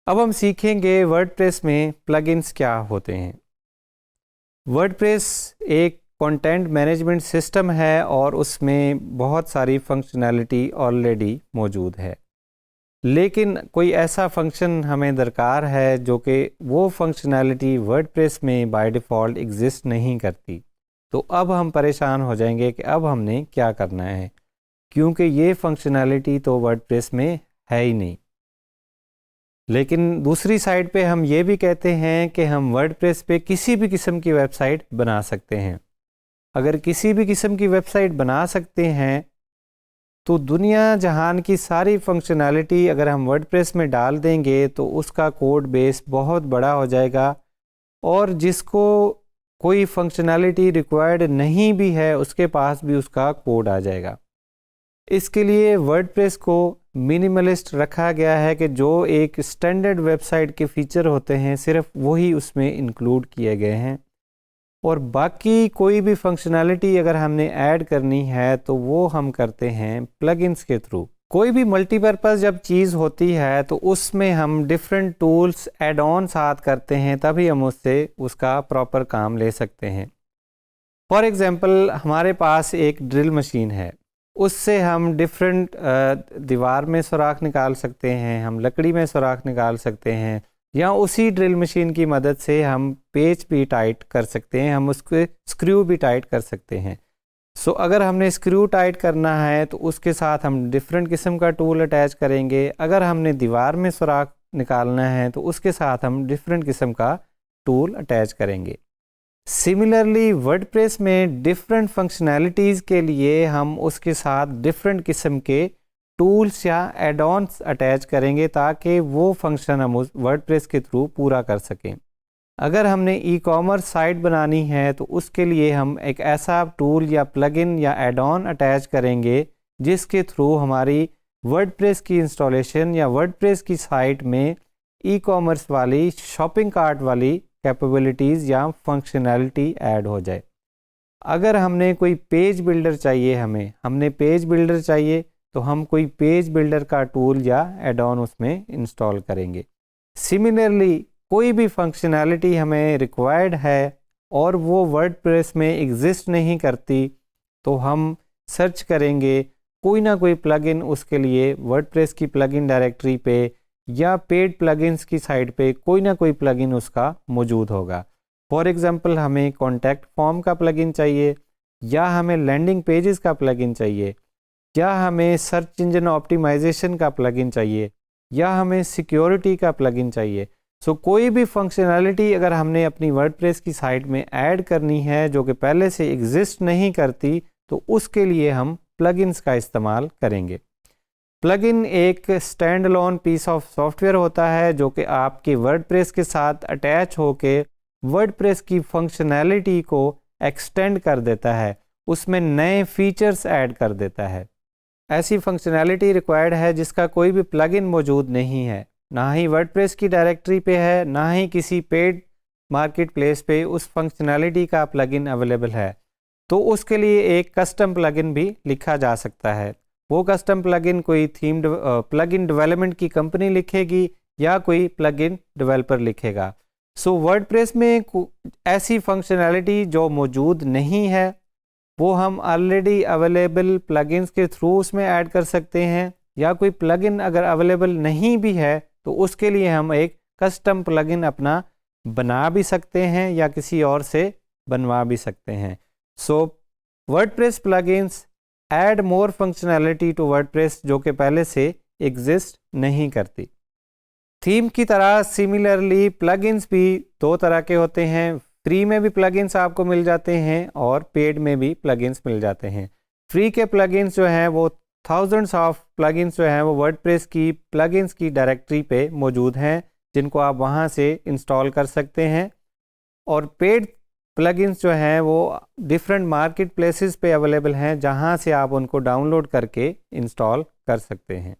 अब हम सीखेंगे वर्डप्रेस में प्लगइन्स क्या होते हैं। वर्डप्रेस एक कंटेंट मैनेजमेंट सिस्टम है और उसमें बहुत सारी फंक्शनैलिटी ऑलरेडी मौजूद है, लेकिन कोई ऐसा फंक्शन हमें दरकार है जो कि वो फंक्शनैलिटी वर्डप्रेस में बाय डिफ़ॉल्ट एग्जिस्ट नहीं करती। तो अब हम परेशान हो जाएंगे कि अब हमने क्या करना है, क्योंकि ये फंक्शनैलिटी तो वर्डप्रेस में है ही नहीं। लेकिन दूसरी साइड पे हम ये भी कहते हैं कि हम वर्डप्रेस पे किसी भी किस्म की वेबसाइट बना सकते हैं। अगर किसी भी किस्म की वेबसाइट बना सकते हैं तो दुनिया जहान की सारी फंक्शनैलिटी अगर हम वर्डप्रेस में डाल देंगे तो उसका कोड बेस बहुत बड़ा हो जाएगा, और जिसको कोई फंक्शनैलिटी रिक्वायर्ड नहीं भी है उसके पास भी उसका कोड आ जाएगा। इसके लिए वर्डप्रेस को मिनिमलिस्ट रखा गया है कि जो एक स्टैंडर्ड वेबसाइट के फीचर होते हैं सिर्फ वही उसमें इंक्लूड किए गए हैं, और बाकी कोई भी फंक्शनैलिटी अगर हमने ऐड करनी है तो वो हम करते हैं प्लगइन्स के थ्रू। कोई भी मल्टीपर्पज़ जब चीज़ होती है तो उसमें हम डिफरेंट टूल्स ऐड ऑन साथ करते हैं, तभी हम उससे उसका प्रॉपर काम ले सकते हैं। फॉर एग्ज़ाम्पल हमारे पास एक ड्रिल मशीन है, उससे हम डिफरेंट दीवार में सुराख निकाल सकते हैं, हम लकड़ी में सुराख निकाल सकते हैं, या उसी ड्रिल मशीन की मदद से हम पेच भी टाइट कर सकते हैं, हम उसके स्क्रू भी टाइट कर सकते हैं। सो अगर हमने स्क्रू टाइट करना है तो उसके साथ हम डिफरेंट किस्म का टूल अटैच करेंगे। अगर हमने दीवार में सुराख निकालना है तो उसके साथ हम डिफरेंट किस्म का टूल अटैच करेंगे। सिमिलरली वर्डप्रेस में डिफरेंट फंक्शनैलिटीज़ के लिए हम उसके साथ डिफरेंट किस्म के टूल्स या एड ऑन्स अटैच करेंगे ताकि वो फंक्शन हम उस वर्डप्रेस के थ्रू पूरा कर सकें। अगर हमने ई कॉमर्स साइट बनानी है तो उसके लिए हम एक ऐसा टूल या प्लगइन या एड ऑन अटैच करेंगे जिसके थ्रू हमारी वर्डप्रेस की इंस्टॉलेशन या वर्डप्रेस की साइट में ई कॉमर्स वाली शॉपिंग कार्ट वाली कैपेबिलिटीज़ या फंक्शनैलिटी ऐड हो जाए। अगर हमने कोई पेज बिल्डर चाहिए, हमने पेज बिल्डर चाहिए तो हम कोई पेज बिल्डर का टूल या एड ऑन उसमें इंस्टॉल करेंगे। सिमिलरली कोई भी फंक्शनैलिटी हमें रिक्वायर्ड है और वो वर्डप्रेस में एग्जिस्ट नहीं करती तो हम सर्च करेंगे कोई ना कोई प्लगइन उसके लिए वर्डप्रेस की प्लगइन डायरेक्टरी पे या पेड प्लगइन्स की साइट पे कोई ना कोई प्लगइन उसका मौजूद होगा। फॉर एग्जांपल हमें कॉन्टैक्ट फॉर्म का प्लगइन चाहिए, या हमें लैंडिंग पेजेस का प्लगइन चाहिए, या हमें सर्च इंजन ऑप्टिमाइजेशन का प्लगइन चाहिए, या हमें सिक्योरिटी का प्लगइन चाहिए। सो कोई भी फंक्शनैलिटी अगर हमने अपनी वर्डप्रेस की साइट में ऐड करनी है जो कि पहले से एग्जिस्ट नहीं करती तो उसके लिए हम प्लगइन्स का इस्तेमाल करेंगे। प्लगइन एक stand alone piece of software होता है जो कि आपके वर्डप्रेस के साथ अटैच होके वर्डप्रेस की फंक्शनैलिटी को एक्सटेंड कर देता है, उसमें नए फीचर्स ऐड कर देता है। ऐसी फंक्शनैलिटी रिक्वायर्ड है जिसका कोई भी प्लगइन मौजूद नहीं है, ना ही वर्डप्रेस की डायरेक्टरी पे है, ना ही किसी पेड मार्केट प्लेस पे उस फंक्शनैलिटी का प्लगइन अवेलेबल है, तो उसके लिए एक कस्टम प्लगइन भी लिखा जा सकता है। वो कस्टम प्लगइन कोई थीम प्लगइन डेवलपमेंट की कंपनी लिखेगी या कोई प्लगइन डेवलपर लिखेगा। सो वर्डप्रेस में ऐसी फंक्शनैलिटी जो मौजूद नहीं है वो हम ऑलरेडी अवेलेबल प्लगइन्स के थ्रू उसमें ऐड कर सकते हैं, या कोई प्लगइन अगर अवेलेबल नहीं भी है तो उसके लिए हम एक कस्टम प्लगइन अपना बना भी सकते हैं या किसी और से बनवा भी सकते हैं। So WordPress plugins add more functionality to WordPress जो कि पहले से एग्जिस्ट नहीं करती। थीम की तरह सिमिलरली प्लगइन्स भी दो तरह के होते हैं। फ्री में भी प्लगइन्स आपको मिल जाते हैं और पेड में भी प्लगइन्स मिल जाते हैं। फ्री के प्लगइन्स जो हैं वो थाउजेंड्स ऑफ प्लगइन्स जो हैं वो वर्डप्रेस की प्लगइन्स की डायरेक्टरी पे मौजूद हैं जिनको आप वहाँ से इंस्टॉल कर सकते हैं, और पेड प्लगइन्स जो हैं वो डिफरेंट मार्केट प्लेसेस पे अवेलेबल हैं जहाँ से आप उनको डाउनलोड करके इंस्टॉल कर सकते हैं।